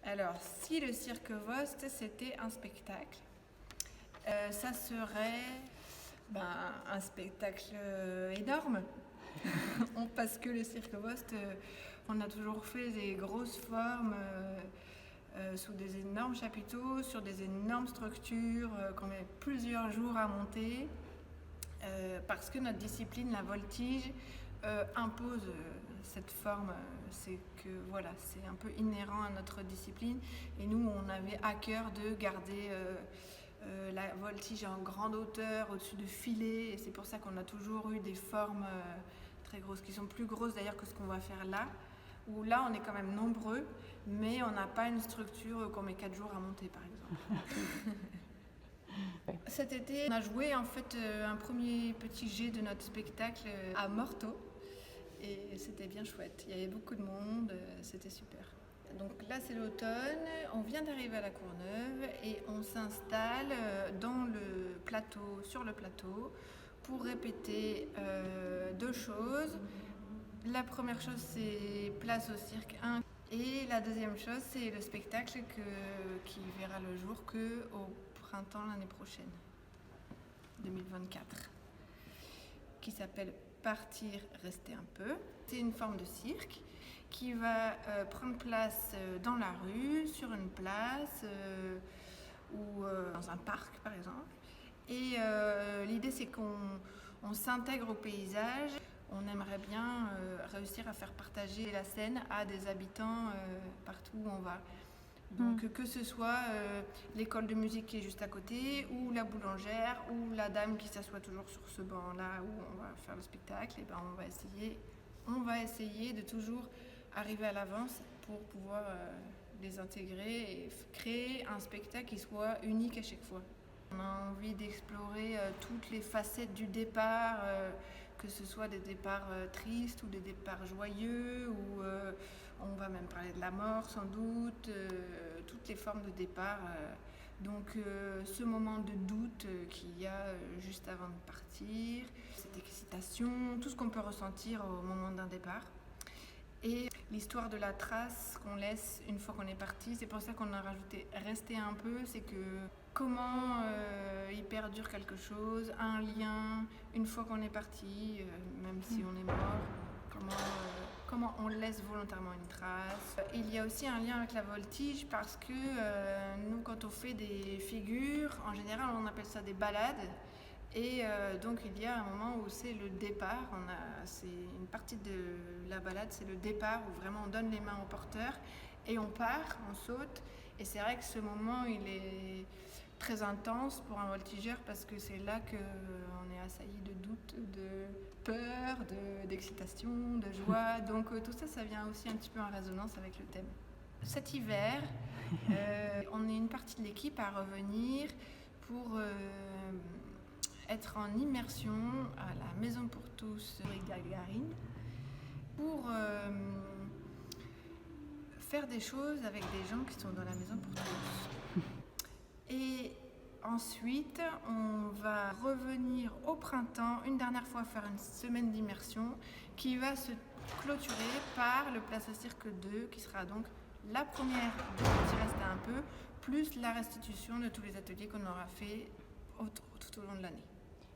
Alors, si le Cirque Vost, c'était un spectacle, ça serait un spectacle énorme. Parce que le Cirque Vost, on a toujours fait des grosses formes sous des énormes chapiteaux, sur des énormes structures qu'on met plusieurs jours à monter. Parce que notre discipline, la voltige, impose cette forme. C'est que voilà, c'est un peu inhérent à notre discipline. Et nous, on avait à cœur de garder la voltige en grande hauteur, au-dessus de filets. Et c'est pour ça qu'on a toujours eu des formes très grosses, qui sont plus grosses d'ailleurs que ce qu'on va faire là. Où là, on est quand même nombreux, mais on n'a pas une structure qu'on met 4 jours à monter, par exemple. Cet été, on a joué en fait un premier petit jet de notre spectacle à Morteau et c'était bien chouette. Il y avait beaucoup de monde, c'était super. Donc là c'est l'automne, on vient d'arriver à la Courneuve et on s'installe sur le plateau pour répéter 2 choses. La première chose c'est Place au Cirque 1 et la deuxième chose c'est le spectacle qui verra le jour qu'au printemps l'année prochaine, 2024, qui s'appelle Partir, rester un peu. C'est une forme de cirque qui va prendre place dans la rue, sur une place ou dans un parc par exemple. Et l'idée c'est qu'on s'intègre au paysage. On aimerait bien réussir à faire partager la scène à des habitants partout où on va. Donc que ce soit l'école de musique qui est juste à côté, ou la boulangère, ou la dame qui s'assoit toujours sur ce banc-là où on va faire le spectacle, et on va essayer de toujours arriver à l'avance pour pouvoir les intégrer et créer un spectacle qui soit unique à chaque fois. On a envie d'explorer toutes les facettes du départ, que ce soit des départs tristes ou des départs joyeux, ou on va même parler de la mort sans doute, toutes les formes de départ. Donc ce moment de doute qu'il y a juste avant de partir, cette excitation, tout ce qu'on peut ressentir au moment d'un départ. Et l'histoire de la trace qu'on laisse une fois qu'on est parti, c'est pour ça qu'on a rajouté rester un peu, c'est que comment il perdure quelque chose, un lien, une fois qu'on est parti, même si on est mort, comment on laisse volontairement une trace. Il y a aussi un lien avec la voltige parce que nous, quand on fait des figures, en général on appelle ça des balades. Et donc il y a un moment où c'est le départ, c'est une partie de la balade, c'est le départ où vraiment on donne les mains au porteur et on part, on saute. Et c'est vrai que ce moment il est très intense pour un voltigeur parce que c'est là qu'on est assailli de doute, de peur, d'excitation, de joie. Donc tout ça, ça vient aussi un petit peu en résonance avec le thème. Cet hiver, on est une partie de l'équipe à revenir pour être en immersion à la Maison pour tous Yuri Gagarin pour faire des choses avec des gens qui sont dans la Maison pour tous. Et ensuite, on va revenir au printemps, une dernière fois faire une semaine d'immersion qui va se clôturer par le Place au Cirque 2, qui sera donc la première de Petit Rester un peu, plus la restitution de tous les ateliers qu'on aura fait tout au long de l'année.